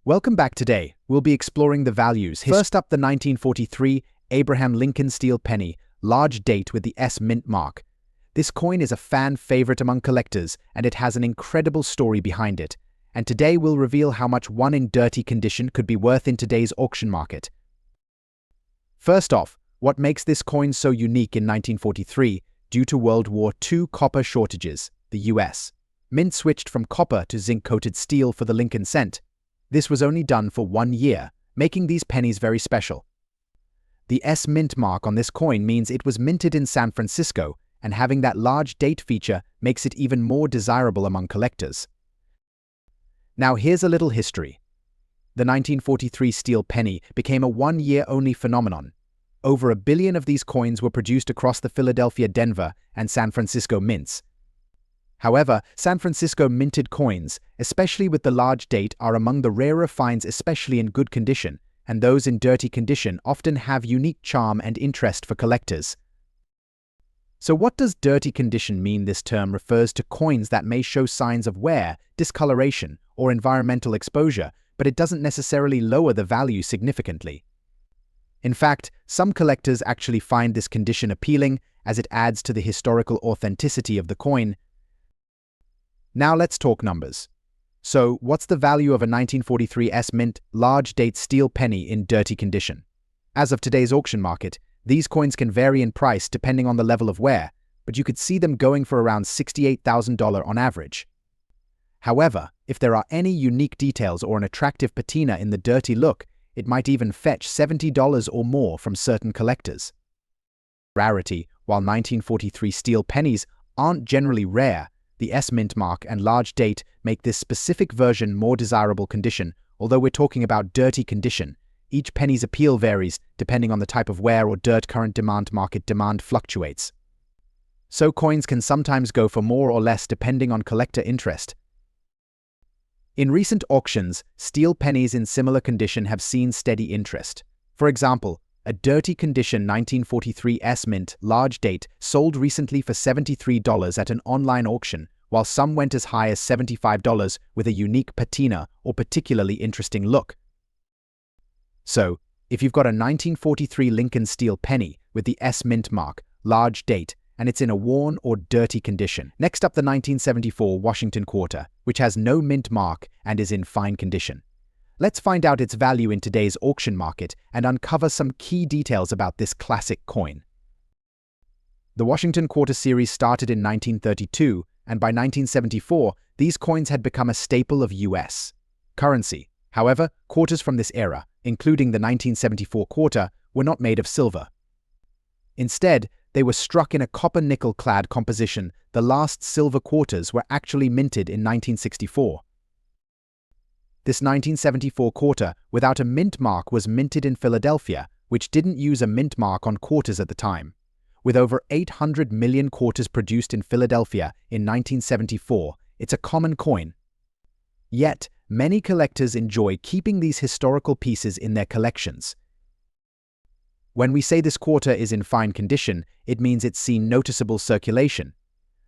Welcome back. Today, we'll be exploring the values. First up, the 1943 Abraham Lincoln steel penny, large date with the S mint mark. This coin is a fan favorite among collectors, and it has an incredible story behind it. And today we'll reveal how much one in dirty condition could be worth in today's auction market. First off, what makes this coin so unique in 1943? Due to World War II copper shortages, the US Mint switched from copper to zinc-coated steel for the Lincoln cent. This was only done for 1 year, making these pennies very special. The S mint mark on this coin means it was minted in San Francisco, and having that large date feature makes it even more desirable among collectors. Now here's a little history. The 1943 steel penny became a 1-year-only phenomenon. Over 1 billion of these coins were produced across the Philadelphia, Denver, and San Francisco mints. However, San Francisco minted coins, especially with the large date, are among the rarer finds, especially in good condition, and those in dirty condition often have unique charm and interest for collectors. So what does dirty condition mean? This term refers to coins that may show signs of wear, discoloration, or environmental exposure, but it doesn't necessarily lower the value significantly. In fact, some collectors actually find this condition appealing, as it adds to the historical authenticity of the coin. Now let's talk numbers. So, what's the value of a 1943 S mint large date steel penny in dirty condition? As of today's auction market, these coins can vary in price depending on the level of wear, but you could see them going for around $68,000 on average. However, if there are any unique details or an attractive patina in the dirty look, it might even fetch $70 or more from certain collectors. Rarity. While 1943 steel pennies aren't generally rare, the S mint mark and large date make this specific version more desirable condition. Although we're talking about dirty condition, each penny's appeal varies depending on the type of wear or dirt. Current market demand fluctuates, so coins can sometimes go for more or less depending on collector interest. In recent auctions, steel pennies in similar condition have seen steady interest. For example, a dirty condition 1943 S mint large date sold recently for $73 at an online auction, while some went as high as $75 with a unique patina or particularly interesting look. So, if you've got a 1943 Lincoln steel penny with the S mint mark, large date, and it's in a worn or dirty condition. Next up, the 1974 Washington quarter, which has no mint mark and is in fine condition. Let's find out its value in today's auction market and uncover some key details about this classic coin. The Washington quarter series started in 1932, and by 1974, these coins had become a staple of US currency. However, quarters from this era, including the 1974 quarter, were not made of silver. Instead, they were struck in a copper-nickel-clad composition. The last silver quarters were actually minted in 1964. This 1974 quarter without a mint mark was minted in Philadelphia, which didn't use a mint mark on quarters at the time. With over 800 million quarters produced in Philadelphia in 1974, it's a common coin. Yet, many collectors enjoy keeping these historical pieces in their collections. When we say this quarter is in fine condition, it means it's seen noticeable circulation.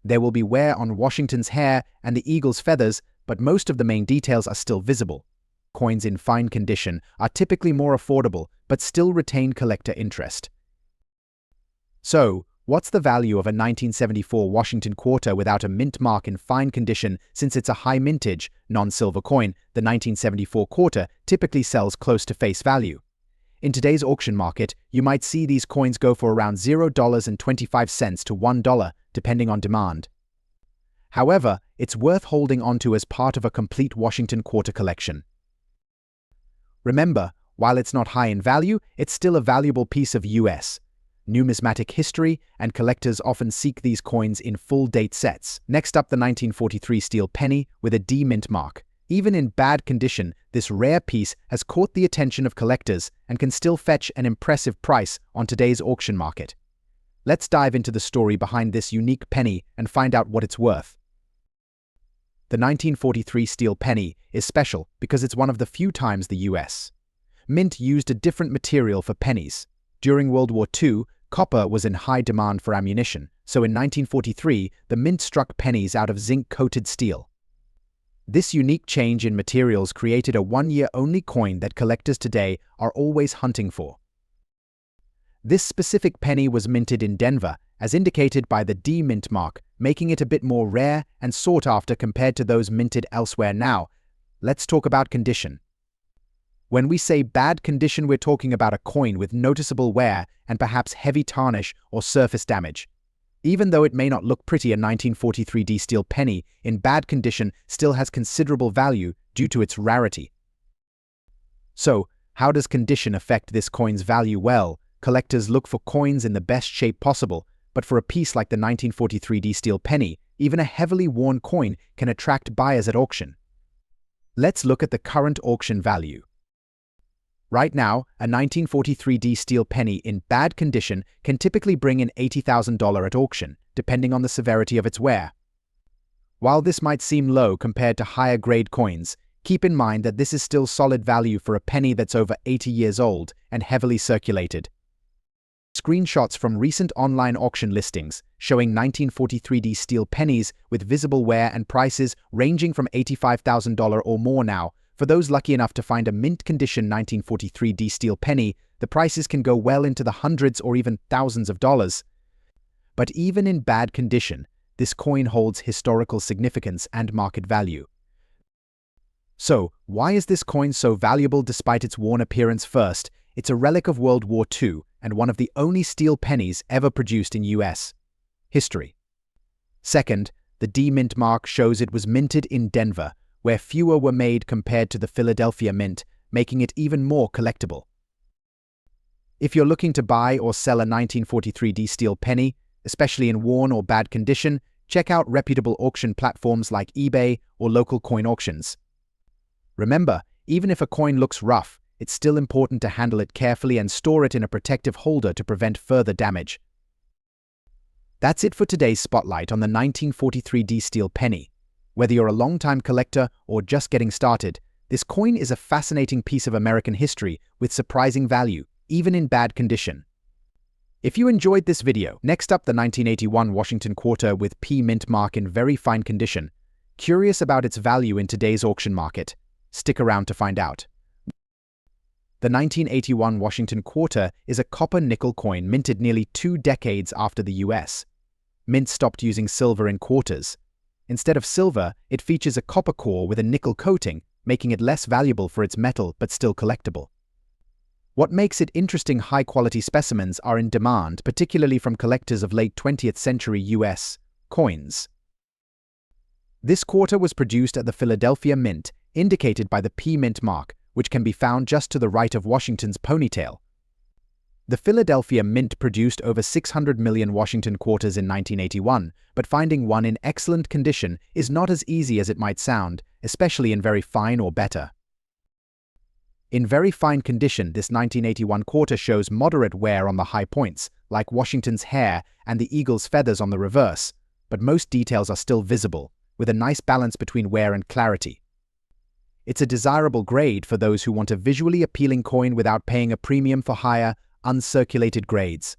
There will be wear on Washington's hair and the eagle's feathers, but most of the main details are still visible. Coins in fine condition are typically more affordable, but still retain collector interest. So, what's the value of a 1974 Washington quarter without a mint mark in fine condition? Since it's a high mintage, non-silver coin, the 1974 quarter typically sells close to face value. In today's auction market, you might see these coins go for around $0.25 to $1, depending on demand. However, it's worth holding onto as part of a complete Washington quarter collection. Remember, while it's not high in value, it's still a valuable piece of US numismatic history, and collectors often seek these coins in full date sets. Next up, the 1943 steel penny with a D mint mark. Even in bad condition, this rare piece has caught the attention of collectors and can still fetch an impressive price on today's auction market. Let's dive into the story behind this unique penny and find out what it's worth. The 1943 steel penny is special because it's one of the few times the US Mint used a different material for pennies. During World War II, copper was in high demand for ammunition, so in 1943, the Mint struck pennies out of zinc-coated steel. This unique change in materials created a one-year-only coin that collectors today are always hunting for. This specific penny was minted in Denver, as indicated by the D mint mark, making it a bit more rare and sought after compared to those minted elsewhere. Now, let's talk about condition. When we say bad condition, we're talking about a coin with noticeable wear and perhaps heavy tarnish or surface damage. Even though it may not look pretty, a 1943 D steel penny in bad condition still has considerable value due to its rarity. So, how does condition affect this coin's value? Well, collectors look for coins in the best shape possible, but for a piece like the 1943 D steel penny, even a heavily worn coin can attract buyers at auction. Let's look at the current auction value. Right now, a 1943 D steel penny in bad condition can typically bring in $80,000 at auction, depending on the severity of its wear. While this might seem low compared to higher-grade coins, keep in mind that this is still solid value for a penny that's over 80 years old and heavily circulated. Screenshots from recent online auction listings showing 1943 D steel pennies with visible wear and prices ranging from $85,000 or more now. For those lucky enough to find a mint-condition 1943 D steel penny, the prices can go well into the hundreds or even thousands of dollars. But even in bad condition, this coin holds historical significance and market value. So, why is this coin so valuable despite its worn appearance? First, it's a relic of World War II and one of the only steel pennies ever produced in U.S. history. Second, the D mint mark shows it was minted in Denver, where fewer were made compared to the Philadelphia mint, making it even more collectible. If you're looking to buy or sell a 1943 D steel penny, especially in worn or bad condition, check out reputable auction platforms like eBay or local coin auctions. Remember, even if a coin looks rough, it's still important to handle it carefully and store it in a protective holder to prevent further damage. That's it for today's spotlight on the 1943 D steel penny. Whether you're a long-time collector or just getting started, this coin is a fascinating piece of American history with surprising value, even in bad condition. If you enjoyed this video, next up the 1981 Washington quarter with P mint mark in very fine condition. Curious about its value in today's auction market? Stick around to find out. The 1981 Washington quarter is a copper-nickel coin minted nearly 2 decades after the U.S. Mint stopped using silver in quarters. Instead of silver, it features a copper core with a nickel coating, making it less valuable for its metal but still collectible. What makes it interesting? High-quality specimens are in demand, particularly from collectors of late 20th century U.S. coins. This quarter was produced at the Philadelphia Mint, indicated by the P mint mark, which can be found just to the right of Washington's ponytail. The Philadelphia Mint produced over 600 million Washington quarters in 1981, but finding one in excellent condition is not as easy as it might sound, especially in very fine or better. In very fine condition, this 1981 quarter shows moderate wear on the high points, like Washington's hair and the eagle's feathers on the reverse, but most details are still visible, with a nice balance between wear and clarity. It's a desirable grade for those who want a visually appealing coin without paying a premium for higher, uncirculated grades.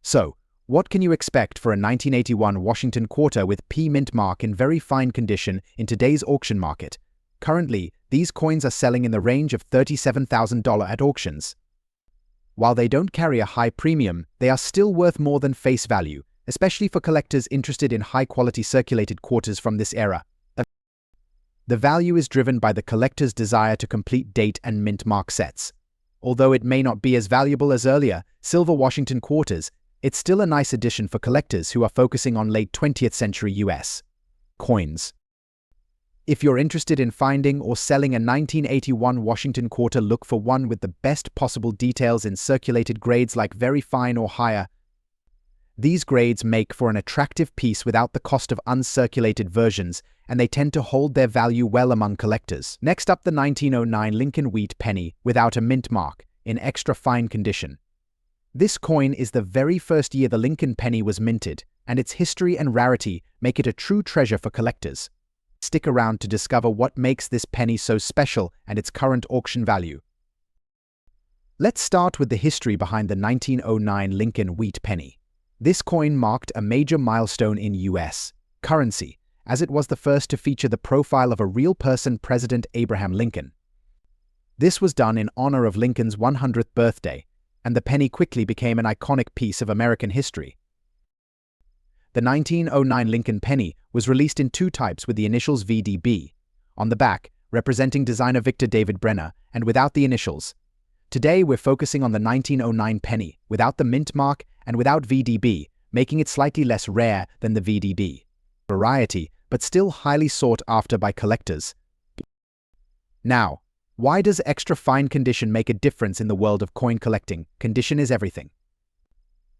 So, what can you expect for a 1981 Washington quarter with P mint mark in very fine condition in today's auction market? Currently, these coins are selling in the range of $37,000 at auctions. While they don't carry a high premium, they are still worth more than face value, especially for collectors interested in high-quality circulated quarters from this era. The value is driven by the collector's desire to complete date and mint mark sets. Although it may not be as valuable as earlier silver Washington quarters, it's still a nice addition for collectors who are focusing on late 20th century U.S. coins. If you're interested in finding or selling a 1981 Washington quarter, look for one with the best possible details in circulated grades like very fine or higher. These grades make for an attractive piece without the cost of uncirculated versions, and they tend to hold their value well among collectors. Next up, the 1909 Lincoln Wheat Penny without a mint mark, in extra fine condition. This coin is the very first year the Lincoln penny was minted, and its history and rarity make it a true treasure for collectors. Stick around to discover what makes this penny so special and its current auction value. Let's start with the history behind the 1909 Lincoln Wheat Penny. This coin marked a major milestone in U.S. currency, as it was the first to feature the profile of a real person, President Abraham Lincoln. This was done in honor of Lincoln's 100th birthday, and the penny quickly became an iconic piece of American history. The 1909 Lincoln penny was released in two types with the initials VDB, on the back, representing designer Victor David Brenner, and without the initials. Today we're focusing on the 1909 penny, without the mint mark and without VDB, making it slightly less rare than the VDB. Variety, but still highly sought after by collectors. Now, why does extra fine condition make a difference in the world of coin collecting? Condition is everything.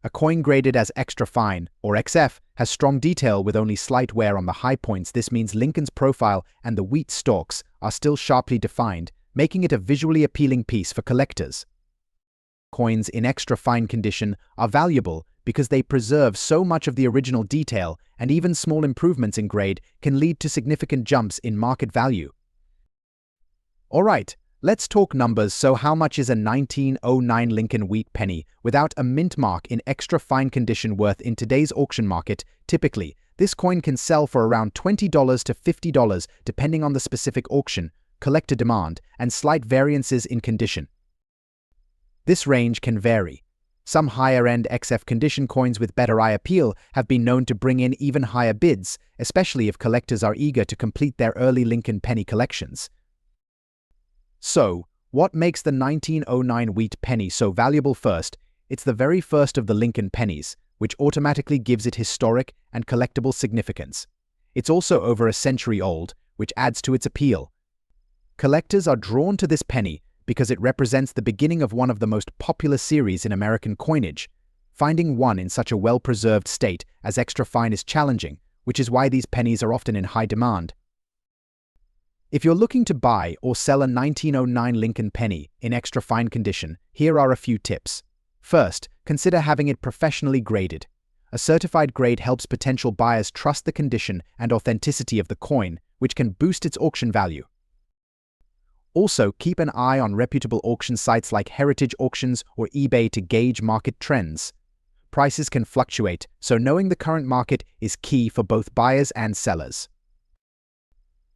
A coin graded as extra fine, or XF, has strong detail with only slight wear on the high points. This means Lincoln's profile and the wheat stalks are still sharply defined, making it a visually appealing piece for collectors. Coins in extra fine condition are valuable because they preserve so much of the original detail, and even small improvements in grade can lead to significant jumps in market value. Alright, let's talk numbers. So how much is a 1909 Lincoln wheat penny without a mint mark in extra fine condition worth in today's auction market? Typically, this coin can sell for around $20 to $50 depending on the specific auction, collector demand, and slight variances in condition. This range can vary. Some higher-end XF condition coins with better eye appeal have been known to bring in even higher bids, especially if collectors are eager to complete their early Lincoln penny collections. So, what makes the 1909 wheat penny so valuable? First, it's the very first of the Lincoln pennies, which automatically gives it historic and collectible significance. It's also over a century old, which adds to its appeal. Collectors are drawn to this penny because it represents the beginning of one of the most popular series in American coinage. Finding one in such a well-preserved state as extra fine is challenging, which is why these pennies are often in high demand. If you're looking to buy or sell a 1909 Lincoln penny in extra fine condition, here are a few tips. First, consider having it professionally graded. A certified grade helps potential buyers trust the condition and authenticity of the coin, which can boost its auction value. Also, keep an eye on reputable auction sites like Heritage Auctions or eBay to gauge market trends. Prices can fluctuate, so knowing the current market is key for both buyers and sellers.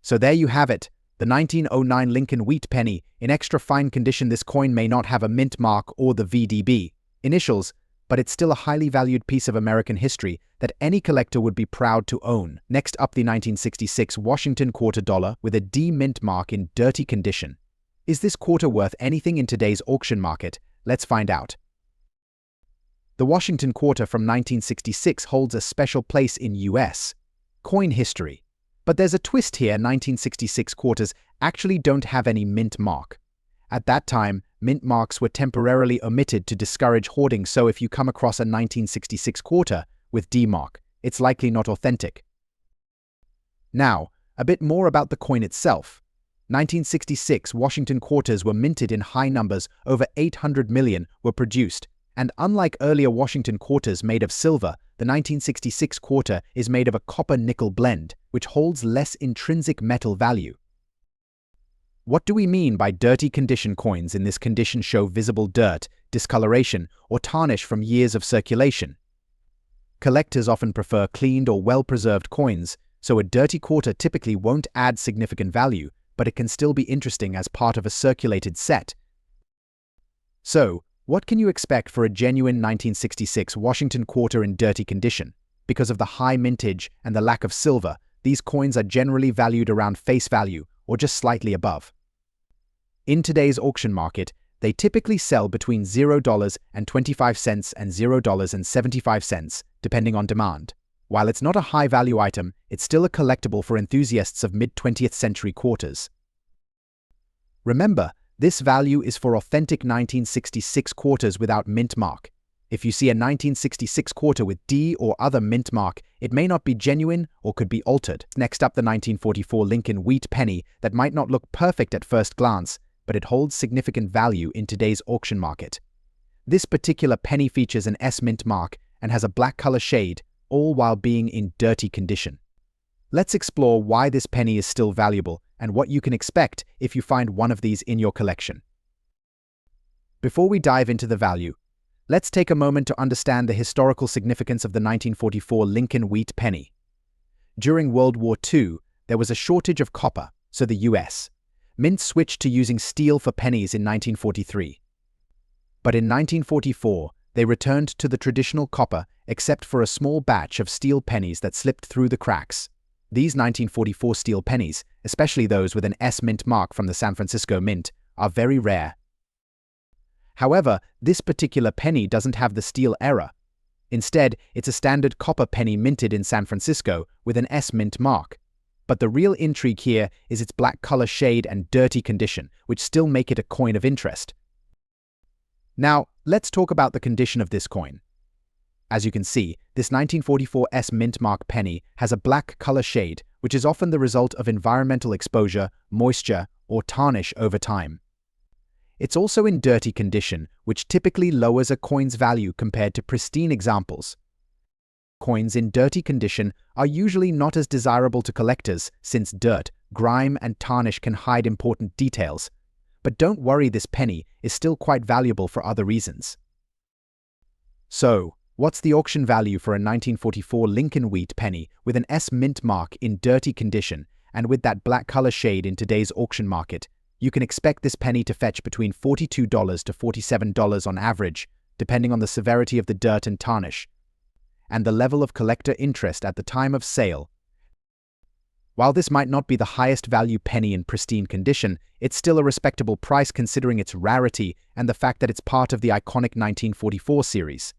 So there you have it, the 1909 Lincoln wheat penny in extra fine condition. This coin may not have a mint mark or the VDB initials, but it's still a highly valued piece of American history that any collector would be proud to own. Next up, the 1966 Washington quarter dollar with a D mint mark in dirty condition. Is this quarter worth anything in today's auction market? Let's find out. The Washington quarter from 1966 holds a special place in US coin history. But there's a twist here. 1966 quarters actually don't have any mint mark. At that time, mint marks were temporarily omitted to discourage hoarding, so if you come across a 1966 quarter with D mark, it's likely not authentic. Now, a bit more about the coin itself. 1966 Washington quarters were minted in high numbers. Over 800 million were produced, and unlike earlier Washington quarters made of silver, the 1966 quarter is made of a copper-nickel blend, which holds less intrinsic metal value. What do we mean by dirty condition coins? In this condition show visible dirt, discoloration, or tarnish from years of circulation. Collectors often prefer cleaned or well-preserved coins, so a dirty quarter typically won't add significant value, but it can still be interesting as part of a circulated set. So, what can you expect for a genuine 1966 Washington quarter in dirty condition? Because of the high mintage and the lack of silver, these coins are generally valued around face value or just slightly above. In today's auction market, they typically sell between $0.25 and $0.75, depending on demand. While it's not a high-value item, it's still a collectible for enthusiasts of mid-20th century quarters. Remember, this value is for authentic 1966 quarters without mint mark. If you see a 1966 quarter with D or other mint mark, it may not be genuine or could be altered. Next up, the 1944 Lincoln wheat penny that might not look perfect at first glance, but it holds significant value in today's auction market. This particular penny features an S mint mark and has a black color shade, all while being in dirty condition. Let's explore why this penny is still valuable and what you can expect if you find one of these in your collection. Before we dive into the value, let's take a moment to understand the historical significance of the 1944 Lincoln wheat penny. During World War II, there was a shortage of copper, so the US Mint switched to using steel for pennies in 1943. But in 1944, they returned to the traditional copper except for a small batch of steel pennies that slipped through the cracks. These 1944 steel pennies, especially those with an S Mint mark from the San Francisco Mint, are very rare. However, this particular penny doesn't have the steel error. Instead, it's a standard copper penny minted in San Francisco with an S Mint mark. But the real intrigue here is its black color shade and dirty condition, which still make it a coin of interest. Now, let's talk about the condition of this coin. As you can see, this 1944 S Mint mark penny has a black color shade, which is often the result of environmental exposure, moisture, or tarnish over time. It's also in dirty condition, which typically lowers a coin's value compared to pristine examples. Coins in dirty condition are usually not as desirable to collectors since dirt, grime, and tarnish can hide important details. But don't worry, this penny is still quite valuable for other reasons. So, what's the auction value for a 1944 Lincoln Wheat penny with an S Mint mark in dirty condition and with that black color shade in today's auction market? You can expect this penny to fetch between $42 to $47 on average, depending on the severity of the dirt and tarnish, and the level of collector interest at the time of sale. While this might not be the highest value penny in pristine condition, it's still a respectable price considering its rarity and the fact that it's part of the iconic 1944 series.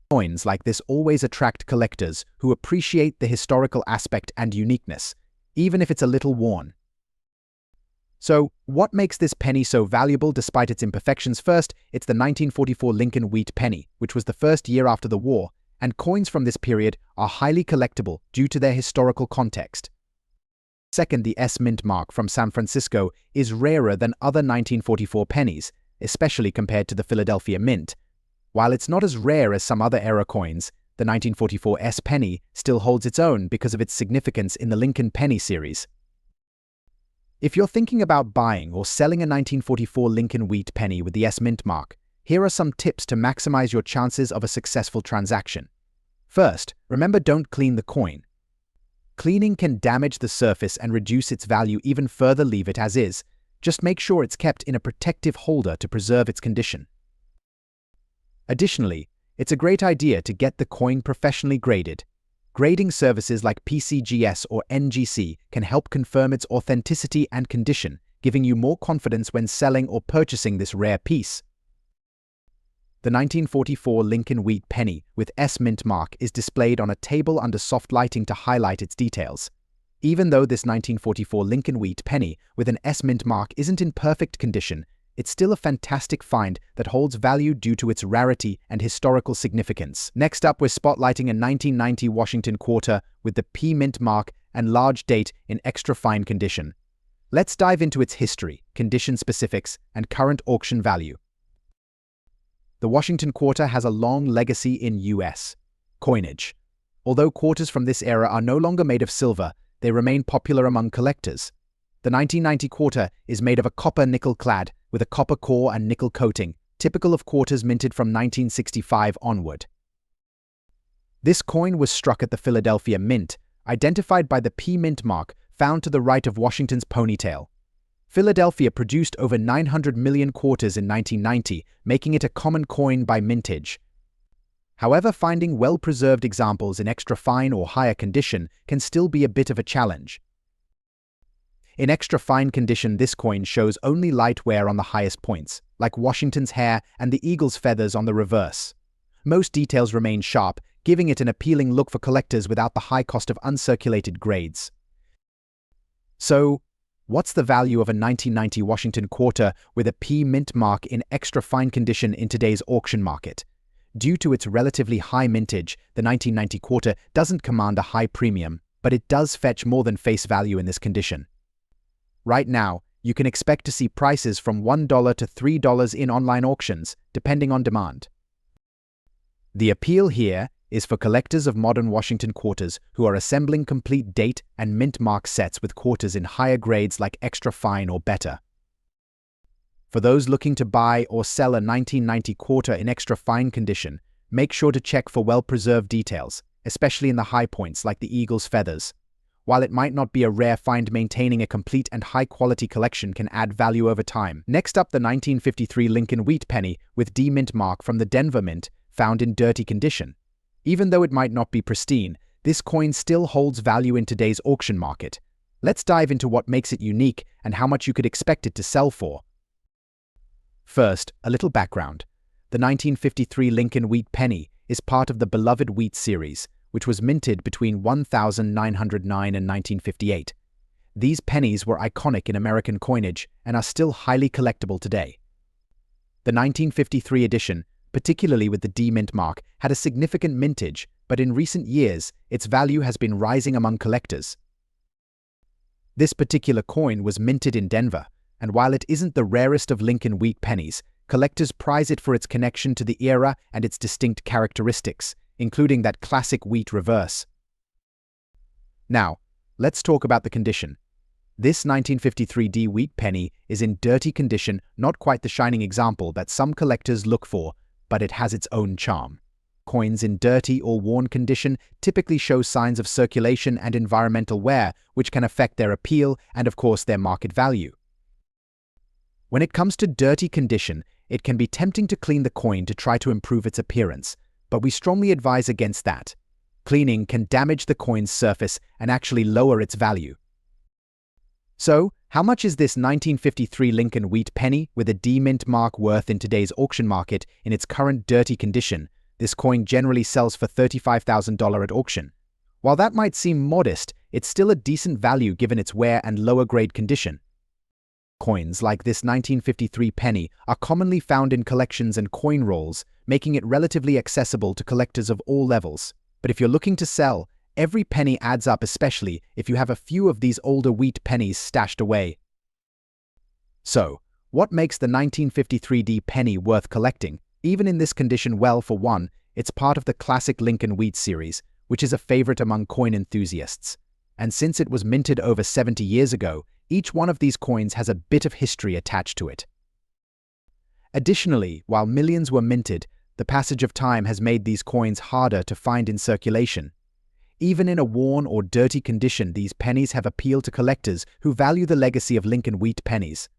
Coins like this always attract collectors who appreciate the historical aspect and uniqueness, even if it's a little worn. So, what makes this penny so valuable despite its imperfections? First, it's the 1944 Lincoln Wheat penny, which was the first year after the war, and coins from this period are highly collectible due to their historical context. Second, the S Mint mark from San Francisco is rarer than other 1944 pennies, especially compared to the Philadelphia Mint. While it's not as rare as some other era coins, the 1944 S penny still holds its own because of its significance in the Lincoln penny series. If you're thinking about buying or selling a 1944 Lincoln Wheat penny with the S Mint mark, here are some tips to maximize your chances of a successful transaction. First, remember, don't clean the coin. Cleaning can damage the surface and reduce its value even further. Leave it as is. Just make sure it's kept in a protective holder to preserve its condition. Additionally, it's a great idea to get the coin professionally graded. Grading services like PCGS or NGC can help confirm its authenticity and condition, giving you more confidence when selling or purchasing this rare piece. The 1944 Lincoln Wheat penny with S Mint mark is displayed on a table under soft lighting to highlight its details. Even though this 1944 Lincoln Wheat penny with an S Mint mark isn't in perfect condition, it's still a fantastic find that holds value due to its rarity and historical significance. Next up, we're spotlighting a 1990 Washington quarter with the P Mint mark and large date in extra fine condition. Let's dive into its history, condition specifics, and current auction value. The Washington quarter has a long legacy in U.S. coinage. Although quarters from this era are no longer made of silver, they remain popular among collectors. The 1990 quarter is made of a copper nickel clad with a copper core and nickel coating, typical of quarters minted from 1965 onward. This coin was struck at the Philadelphia Mint, identified by the P Mint mark found to the right of Washington's ponytail. Philadelphia produced over 900 million quarters in 1990, making it a common coin by mintage. However, finding well-preserved examples in extra fine or higher condition can still be a bit of a challenge. In extra fine condition, this coin shows only light wear on the highest points, like Washington's hair and the eagle's feathers on the reverse. Most details remain sharp, giving it an appealing look for collectors without the high cost of uncirculated grades. So, what's the value of a 1990 Washington quarter with a P Mint mark in extra fine condition in today's auction market? Due to its relatively high mintage, the 1990 quarter doesn't command a high premium, but it does fetch more than face value in this condition. Right now, you can expect to see prices from $1 to $3 in online auctions, depending on demand. The appeal here is for collectors of modern Washington quarters who are assembling complete date and mint mark sets with quarters in higher grades like extra fine or better. For those looking to buy or sell a 1990 quarter in extra fine condition, make sure to check for well-preserved details, especially in the high points like the eagle's feathers. while it might not be a rare find, maintaining a complete and high-quality collection can add value over time. Next up, the 1953 Lincoln Wheat Penny with D mint mark from the Denver Mint, found in dirty condition. Even though it might not be pristine, this coin still holds value in today's auction market. Let's dive into what makes it unique and how much you could expect it to sell for. First, a little background. The 1953 Lincoln Wheat Penny is part of the beloved Wheat series, which was minted between 1909 and 1958. These pennies were iconic in American coinage and are still highly collectible today. The 1953 edition, particularly with the D mint mark, had a significant mintage, but in recent years, its value has been rising among collectors. This particular coin was minted in Denver, and while it isn't the rarest of Lincoln Wheat pennies, collectors prize it for its connection to the era and its distinct characteristics, including that classic wheat reverse. Now, let's talk about the condition. This 1953 D Wheat Penny is in dirty condition, not quite the shining example that some collectors look for, but it has its own charm. Coins in dirty or worn condition typically show signs of circulation and environmental wear, which can affect their appeal and, of course, their market value. When it comes to dirty condition, it can be tempting to clean the coin to try to improve its appearance, but we strongly advise against that. Cleaning can damage the coin's surface and actually lower its value. So, how much is this 1953 Lincoln Wheat Penny with a D mint mark worth in today's auction market in its current dirty condition? This coin generally sells for $35,000 at auction. While that might seem modest, it's still a decent value given its wear and lower grade condition. Coins like this 1953 penny are commonly found in collections and coin rolls, making it relatively accessible to collectors of all levels. But if you're looking to sell, every penny adds up, especially if you have a few of these older wheat pennies stashed away. So, what makes the 1953 D penny worth collecting, even in this condition? Well, for one, it's part of the classic Lincoln Wheat series, which is a favorite among coin enthusiasts. And since it was minted over 70 years ago, each one of these coins has a bit of history attached to it. Additionally, while millions were minted, the passage of time has made these coins harder to find in circulation. Even in a worn or dirty condition, these pennies have appealed to collectors who value the legacy of Lincoln Wheat pennies.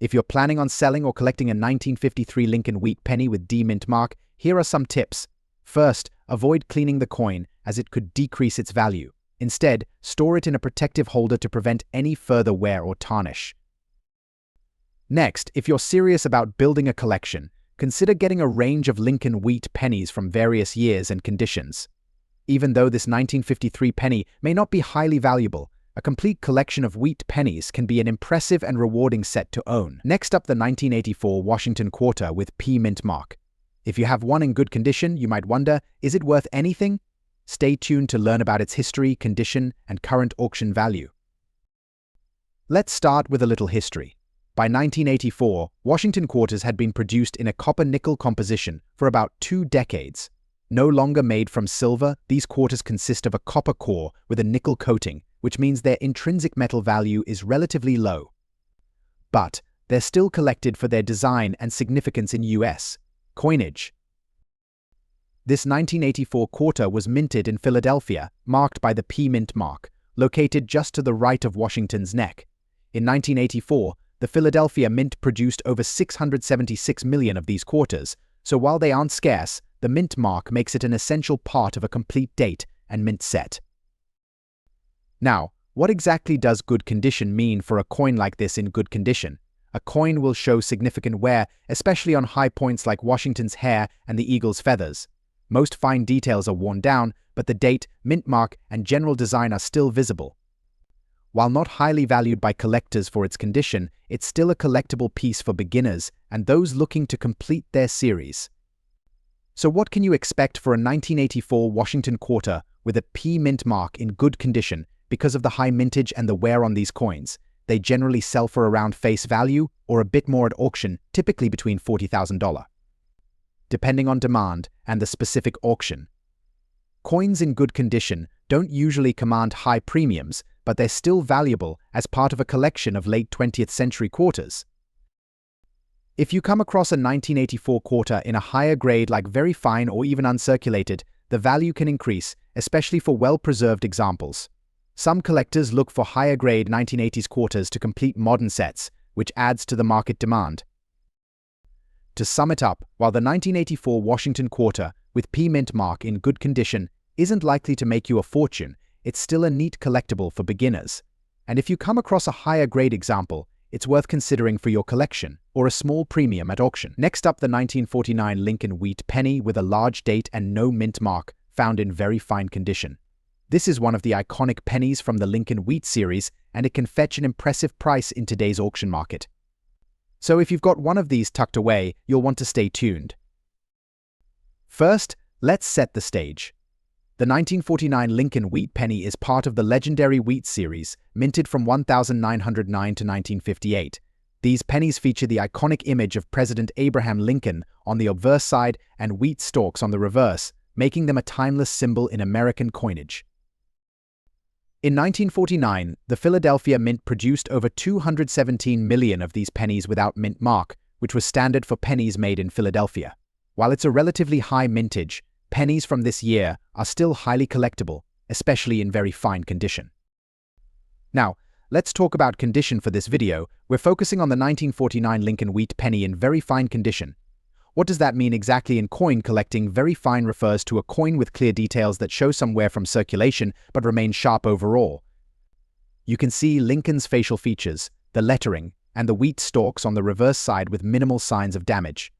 If you're planning on selling or collecting a 1953 Lincoln Wheat Penny with D mint mark, here are some tips. First, avoid cleaning the coin, as it could decrease its value. Instead, store it in a protective holder to prevent any further wear or tarnish. Next, if you're serious about building a collection, consider getting a range of Lincoln Wheat pennies from various years and conditions. Even though this 1953 penny may not be highly valuable, a complete collection of wheat pennies can be an impressive and rewarding set to own. Next up, the 1984 Washington Quarter with P mint mark. If you have one in good condition, you might wonder, is it worth anything? Stay tuned to learn about its history, condition, and current auction value. Let's start with a little history. By 1984, Washington Quarters had been produced in a copper-nickel composition for about 2 decades. No longer made from silver, these quarters consist of a copper core with a nickel coating, which means their intrinsic metal value is relatively low. But they're still collected for their design and significance in U.S. coinage. This 1984 quarter was minted in Philadelphia, marked by the P mint mark, located just to the right of Washington's neck. In 1984, the Philadelphia Mint produced over 676 million of these quarters, so while they aren't scarce, the mint mark makes it an essential part of a complete date and mint set. Now, what exactly does good condition mean for a coin like this in good condition? A coin will show significant wear, especially on high points like Washington's hair and the eagle's feathers. Most fine details are worn down, but the date, mint mark, and general design are still visible. While not highly valued by collectors for its condition, it's still a collectible piece for beginners and those looking to complete their series. So what can you expect for a 1984 Washington Quarter with a P mint mark in good condition? Because of the high mintage and the wear on these coins, they generally sell for around face value or a bit more at auction, typically between $40,000. Depending on demand and the specific auction. Coins in good condition don't usually command high premiums, but they're still valuable as part of a collection of late 20th century quarters. If you come across a 1984 quarter in a higher grade like very fine or even uncirculated, the value can increase, especially for well-preserved examples. Some collectors look for higher-grade 1980s quarters to complete modern sets, which adds to the market demand. To sum it up, while the 1984 Washington quarter with P mint mark in good condition isn't likely to make you a fortune, it's still a neat collectible for beginners. And if you come across a higher-grade example, it's worth considering for your collection or a small premium at auction. Next up, the 1949 Lincoln Wheat Penny with a large date and no mint mark, found in very fine condition. This is one of the iconic pennies from the Lincoln Wheat series, and it can fetch an impressive price in today's auction market. So if you've got one of these tucked away, you'll want to stay tuned. First, let's set the stage. The 1949 Lincoln Wheat Penny is part of the legendary Wheat series, minted from 1909 to 1958. These pennies feature the iconic image of President Abraham Lincoln on the obverse side and wheat stalks on the reverse, making them a timeless symbol in American coinage. In 1949, the Philadelphia Mint produced over 217 million of these pennies without mint mark, which was standard for pennies made in Philadelphia. While it's a relatively high mintage, pennies from this year are still highly collectible, especially in very fine condition. Now, let's talk about condition for this video. We're focusing on the 1949 Lincoln Wheat Penny in very fine condition. What does that mean exactly in coin collecting? Very fine refers to a coin with clear details that show some wear from circulation but remain sharp overall. You can see Lincoln's facial features, the lettering, and the wheat stalks on the reverse side with minimal signs of damage.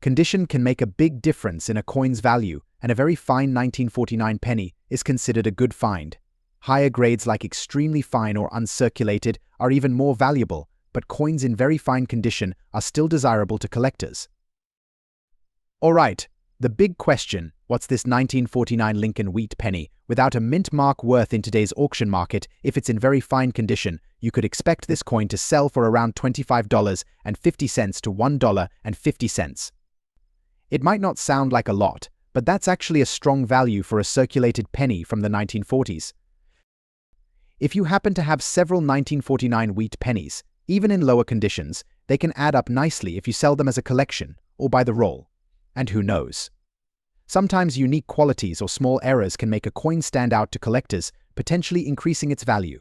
Condition can make a big difference in a coin's value, and a very fine 1949 penny is considered a good find. Higher grades like extremely fine or uncirculated are even more valuable, but coins in very fine condition are still desirable to collectors. Alright, the big question, what's this 1949 Lincoln Wheat Penny without a mint mark worth in today's auction market? If it's in very fine condition, you could expect this coin to sell for around $25.50 to $1.50. It might not sound like a lot, but that's actually a strong value for a circulated penny from the 1940s. If you happen to have several 1949 wheat pennies, even in lower conditions, they can add up nicely if you sell them as a collection or by the roll. And who knows? Sometimes unique qualities or small errors can make a coin stand out to collectors, potentially increasing its value.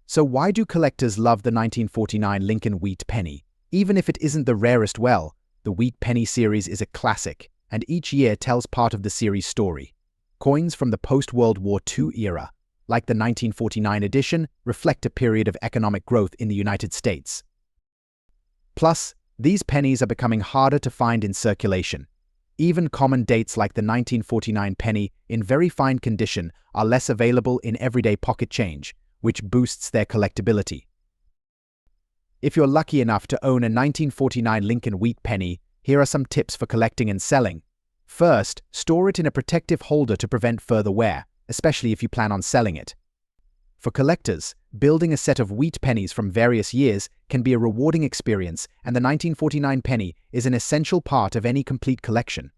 So why do collectors love the 1949 Lincoln Wheat Penny? Even if it isn't the rarest, well, the Wheat Penny series is a classic, and each year tells part of the series' story. Coins from the post-World War II era, like the 1949 edition, reflect a period of economic growth in the United States. Plus, these pennies are becoming harder to find in circulation. Even common dates like the 1949 penny in very fine condition are less available in everyday pocket change, which boosts their collectability. If you're lucky enough to own a 1949 Lincoln Wheat Penny, here are some tips for collecting and selling. First, store it in a protective holder to prevent further wear, especially if you plan on selling it. For collectors, building a set of wheat pennies from various years can be a rewarding experience, and the 1949 penny is an essential part of any complete collection.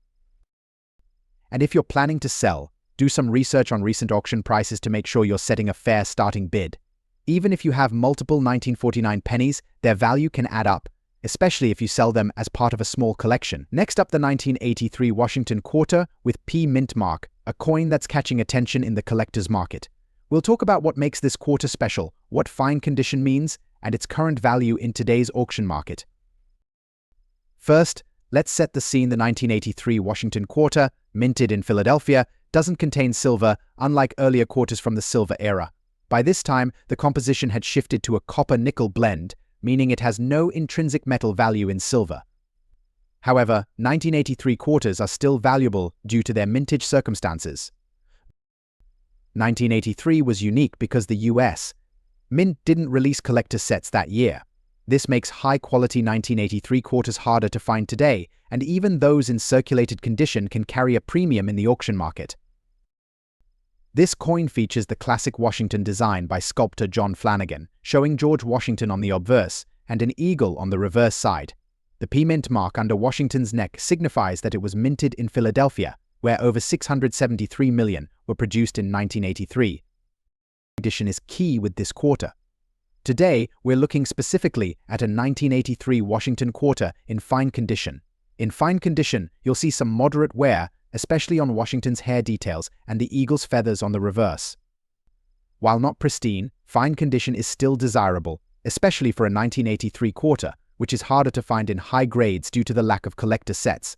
And if you're planning to sell, do some research on recent auction prices to make sure you're setting a fair starting bid. Even if you have multiple 1949 pennies, their value can add up, especially if you sell them as part of a small collection. Next up, the 1983 Washington quarter with P mint mark, a coin that's catching attention in the collector's market. We'll talk about what makes this quarter special, what fine condition means, and its current value in today's auction market. First, let's set the scene. The 1983 Washington quarter, minted in Philadelphia, doesn't contain silver, unlike earlier quarters from the silver era. By this time, the composition had shifted to a copper-nickel blend, meaning it has no intrinsic metal value in silver. However, 1983 quarters are still valuable due to their mintage circumstances. 1983 was unique because the U.S. Mint didn't release collector sets that year. This makes high-quality 1983 quarters harder to find today, and even those in circulated condition can carry a premium in the auction market. This coin features the classic Washington design by sculptor John Flanagan, showing George Washington on the obverse and an eagle on the reverse side. The P mint mark under Washington's neck signifies that it was minted in Philadelphia, where over 673 million were produced in 1983. Condition is key with this quarter. Today, we're looking specifically at a 1983 Washington quarter in fine condition. In fine condition, you'll see some moderate wear, especially on Washington's hair details and the eagle's feathers on the reverse. While not pristine, fine condition is still desirable, especially for a 1983 quarter, which is harder to find in high grades due to the lack of collector sets.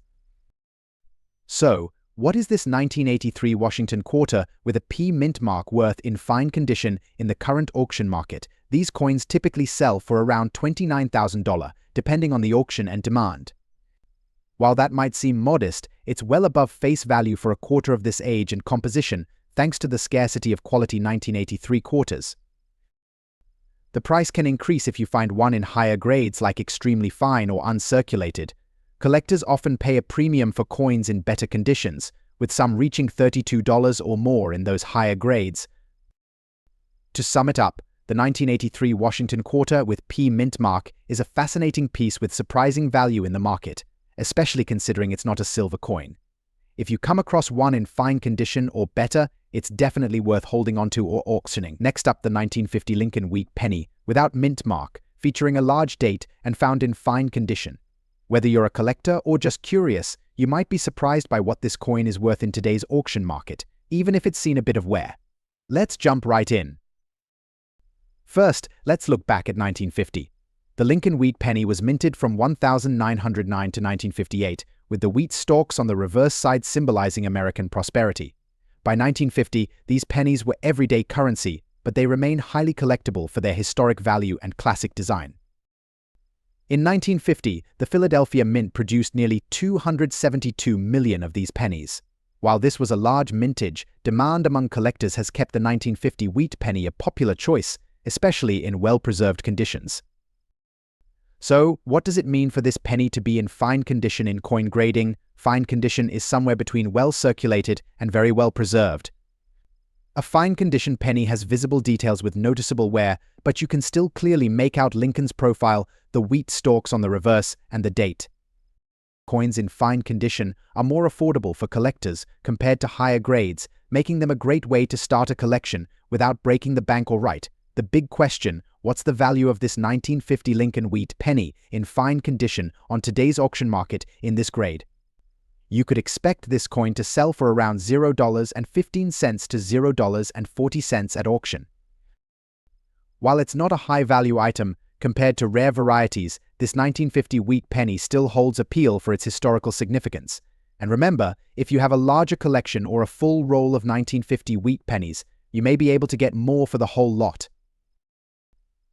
So, what is this 1983 Washington quarter with a P mint mark worth in fine condition in the current auction market? These coins typically sell for around $29,000, depending on the auction and demand. While that might seem modest, it's well above face value for a quarter of this age and composition, thanks to the scarcity of quality 1983 quarters. The price can increase if you find one in higher grades like extremely fine or uncirculated. Collectors often pay a premium for coins in better conditions, with some reaching $32 or more in those higher grades. To sum it up, the 1983 Washington quarter with P mint mark is a fascinating piece with surprising value in the market, especially considering it's not a silver coin. If you come across one in fine condition or better, it's definitely worth holding onto or auctioning. Next up, the 1950 Lincoln Wheat Penny, without mint mark, featuring a large date and found in fine condition. Whether you're a collector or just curious, you might be surprised by what this coin is worth in today's auction market, even if it's seen a bit of wear. Let's jump right in. First, let's look back at 1950. The Lincoln Wheat Penny was minted from 1909 to 1958, with the wheat stalks on the reverse side symbolizing American prosperity. By 1950, these pennies were everyday currency, but they remain highly collectible for their historic value and classic design. In 1950, the Philadelphia Mint produced nearly 272 million of these pennies. While this was a large mintage, demand among collectors has kept the 1950 wheat penny a popular choice, especially in well-preserved conditions. So, what does it mean for this penny to be in fine condition in coin grading? Fine condition is somewhere between well-circulated and very well-preserved. A fine condition penny has visible details with noticeable wear, but you can still clearly make out Lincoln's profile, the wheat stalks on the reverse, and the date. Coins in fine condition are more affordable for collectors compared to higher grades, making them a great way to start a collection without breaking the bank or right. The big question, what's the value of this 1950 Lincoln Wheat Penny in fine condition on today's auction market in this grade? You could expect this coin to sell for around $0.15 to $0.40 at auction. While it's not a high-value item compared to rare varieties, this 1950 wheat penny still holds appeal for its historical significance. And remember, if you have a larger collection or a full roll of 1950 wheat pennies, you may be able to get more for the whole lot.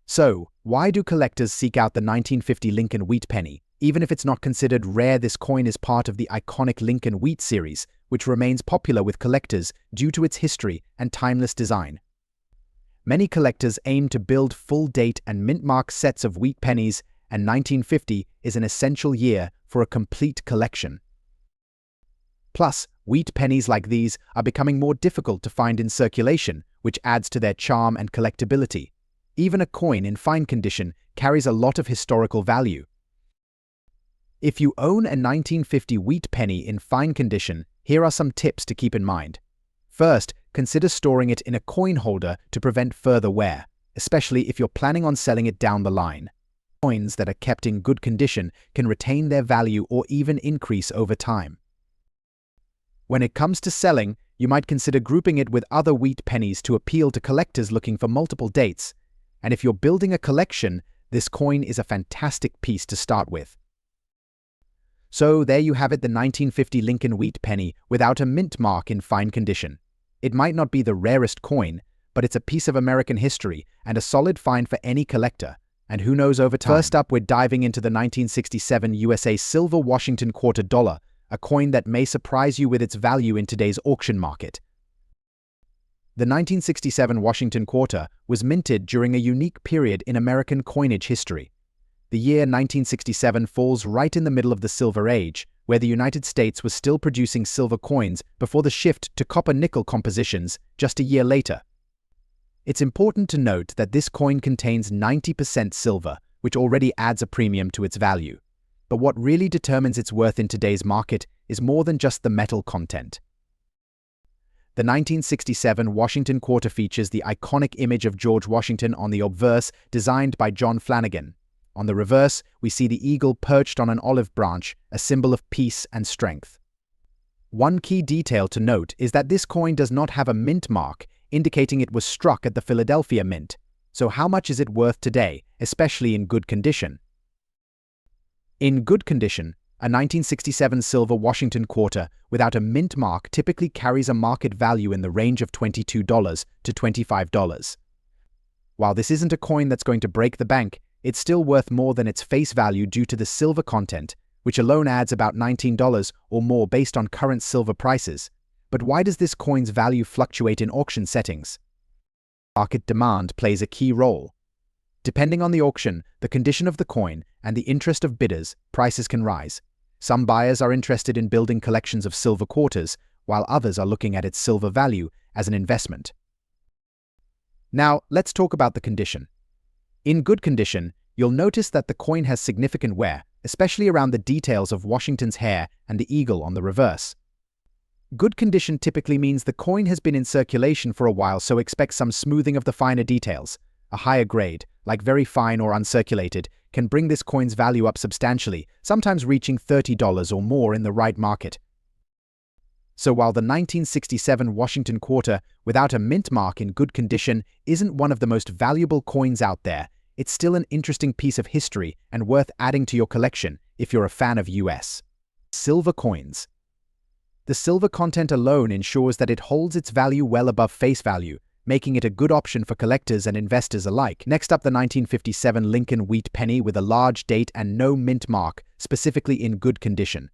So, why do collectors seek out the 1950 Lincoln Wheat Penny? Even if it's not considered rare, this coin is part of the iconic Lincoln Wheat series, which remains popular with collectors due to its history and timeless design. Many collectors aim to build full-date and mint-mark sets of wheat pennies, and 1950 is an essential year for a complete collection. Plus, wheat pennies like these are becoming more difficult to find in circulation, which adds to their charm and collectability. Even a coin in fine condition carries a lot of historical value. If you own a 1950 wheat penny in fine condition, here are some tips to keep in mind. First, consider storing it in a coin holder to prevent further wear, especially if you're planning on selling it down the line. Coins that are kept in good condition can retain their value or even increase over time. When it comes to selling, you might consider grouping it with other wheat pennies to appeal to collectors looking for multiple dates. And if you're building a collection, this coin is a fantastic piece to start with. So there you have it, the 1950 Lincoln Wheat Penny without a mint mark in fine condition. It might not be the rarest coin, but it's a piece of American history and a solid find for any collector. And who knows over time. First up, we're diving into the 1967 USA Silver Washington Quarter Dollar, a coin that may surprise you with its value in today's auction market. The 1967 Washington Quarter was minted during a unique period in American coinage history. The year 1967 falls right in the middle of the Silver Age, where the United States was still producing silver coins before the shift to copper-nickel compositions just a year later. It's important to note that this coin contains 90% silver, which already adds a premium to its value. But what really determines its worth in today's market is more than just the metal content. The 1967 Washington Quarter features the iconic image of George Washington on the obverse, designed by John Flanagan. On the reverse, we see the eagle perched on an olive branch, a symbol of peace and strength. One key detail to note is that this coin does not have a mint mark, indicating it was struck at the Philadelphia Mint. So how much is it worth today, especially in good condition? In good condition, a 1967 silver Washington quarter without a mint mark typically carries a market value in the range of $22 to $25. While this isn't a coin that's going to break the bank, it's still worth more than its face value due to the silver content, which alone adds about $19 or more based on current silver prices. But why does this coin's value fluctuate in auction settings? Market demand plays a key role. Depending on the auction, the condition of the coin, and the interest of bidders, prices can rise. Some buyers are interested in building collections of silver quarters, while others are looking at its silver value as an investment. Now, let's talk about the condition. In good condition, you'll notice that the coin has significant wear, especially around the details of Washington's hair and the eagle on the reverse. Good condition typically means the coin has been in circulation for a while, so expect some smoothing of the finer details. A higher grade, like very fine or uncirculated, can bring this coin's value up substantially, sometimes reaching $30 or more in the right market. So while the 1967 Washington quarter without a mint mark in good condition isn't one of the most valuable coins out there, it's still an interesting piece of history and worth adding to your collection if you're a fan of US silver coins. The silver content alone ensures that it holds its value well above face value, making it a good option for collectors and investors alike. Next up, the 1957 Lincoln Wheat Penny with a large date and no mint mark, specifically in good condition.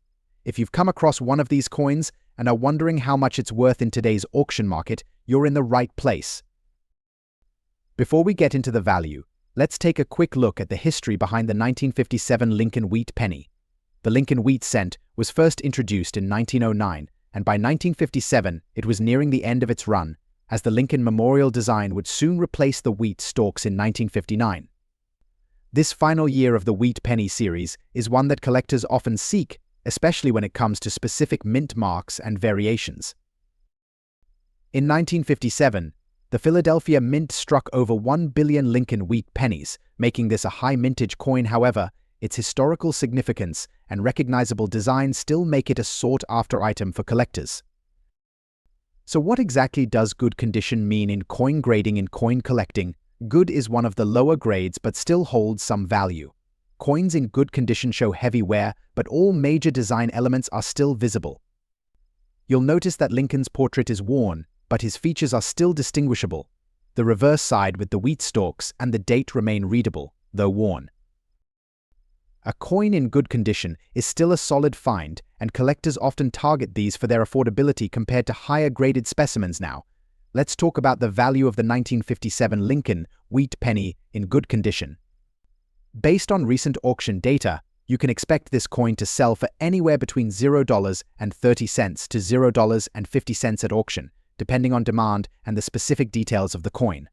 If you've come across one of these coins and are wondering how much it's worth in today's auction market, you're in the right place. Before we get into the value, let's take a quick look at the history behind the 1957 Lincoln Wheat Penny. The Lincoln Wheat Cent was first introduced in 1909, and by 1957 it was nearing the end of its run, as the Lincoln Memorial design would soon replace the wheat stalks in 1959. This final year of the Wheat Penny series is one that collectors often seek, especially when it comes to specific mint marks and variations. In 1957, the Philadelphia Mint struck over 1 billion Lincoln Wheat Pennies, making this a high mintage coin. However, its historical significance and recognizable design still make it a sought-after item for collectors. So what exactly does good condition mean in coin grading and coin collecting? Good is one of the lower grades but still holds some value. Coins in good condition show heavy wear, but all major design elements are still visible. You'll notice that Lincoln's portrait is worn, but his features are still distinguishable. The reverse side with the wheat stalks and the date remain readable, though worn. A coin in good condition is still a solid find, and collectors often target these for their affordability compared to higher graded specimens now. Let's talk about the value of the 1957 Lincoln Wheat Penny in good condition. Based on recent auction data, you can expect this coin to sell for anywhere between $0.30 to $0.50 at auction, depending on demand and the specific details of the coin.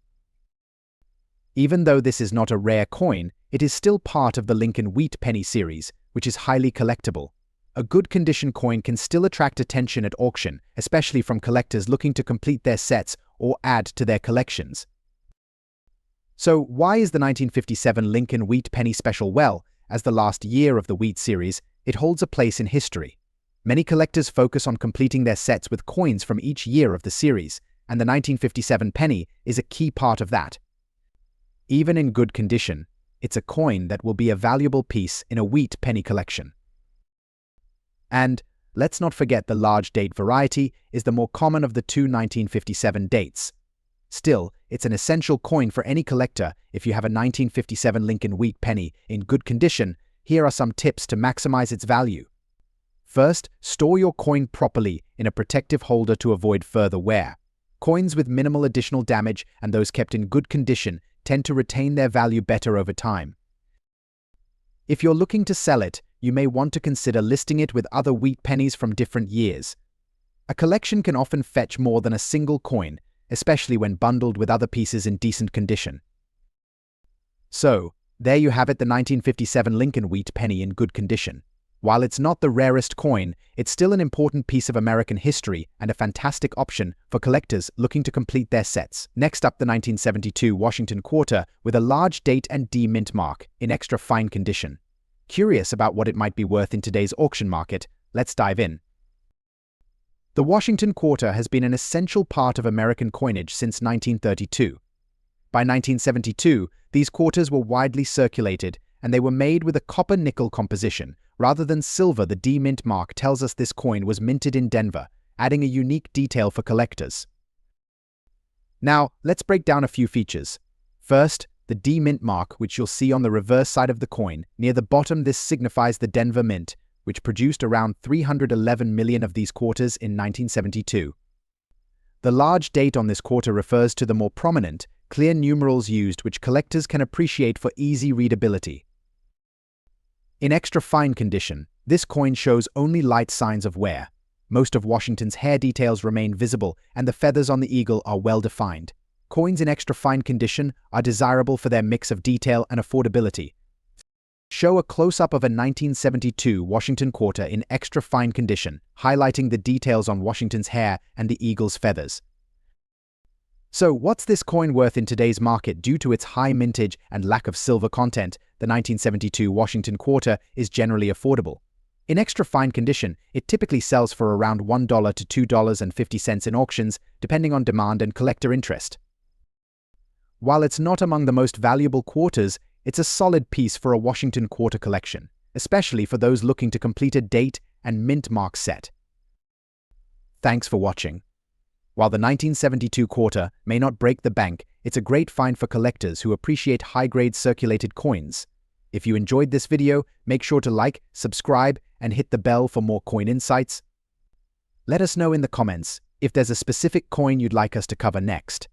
Even though this is not a rare coin, it is still part of the Lincoln Wheat Penny series, which is highly collectible. A good condition coin can still attract attention at auction, especially from collectors looking to complete their sets or add to their collections. So why is the 1957 Lincoln Wheat Penny special? Well, as the last year of the Wheat series, it holds a place in history. Many collectors focus on completing their sets with coins from each year of the series, and the 1957 penny is a key part of that. Even in good condition, it's a coin that will be a valuable piece in a wheat penny collection. And let's not forget the large date variety is the more common of the two 1957 dates. Still, it's an essential coin for any collector. If you have a 1957 Lincoln Wheat Penny in good condition, here are some tips to maximize its value. First, store your coin properly in a protective holder to avoid further wear. Coins with minimal additional damage and those kept in good condition tend to retain their value better over time. If you're looking to sell it, you may want to consider listing it with other wheat pennies from different years. A collection can often fetch more than a single coin, especially when bundled with other pieces in decent condition. So, there you have it, the 1957 Lincoln Wheat Penny in good condition. While it's not the rarest coin, it's still an important piece of American history and a fantastic option for collectors looking to complete their sets. Next up, the 1972 Washington Quarter with a large date and D mint mark in extra fine condition. Curious about what it might be worth in today's auction market? Let's dive in. The Washington quarter has been an essential part of American coinage since 1932. By 1972, these quarters were widely circulated, and they were made with a copper-nickel composition, rather than silver. The D mint mark tells us this coin was minted in Denver, adding a unique detail for collectors. Now, let's break down a few features. First, the D mint mark, which you'll see on the reverse side of the coin. Near the bottom, this signifies the Denver Mint, which produced around 311 million of these quarters in 1972. The large date on this quarter refers to the more prominent, clear numerals used, which collectors can appreciate for easy readability. In extra fine condition, this coin shows only light signs of wear. Most of Washington's hair details remain visible, and the feathers on the eagle are well defined. Coins in extra fine condition are desirable for their mix of detail and affordability. Show a close-up of a 1972 Washington quarter in extra fine condition, highlighting the details on Washington's hair and the eagle's feathers. So, what's this coin worth in today's market? Due to its high mintage and lack of silver content, the 1972 Washington quarter is generally affordable. In extra fine condition, it typically sells for around $1 to $2.50 in auctions, depending on demand and collector interest. While it's not among the most valuable quarters, it's a solid piece for a Washington quarter collection, especially for those looking to complete a date and mint mark set. Thanks for watching. While the 1972 quarter may not break the bank, it's a great find for collectors who appreciate high-grade circulated coins. If you enjoyed this video, make sure to like, subscribe, and hit the bell for more coin insights. Let us know in the comments if there's a specific coin you'd like us to cover next.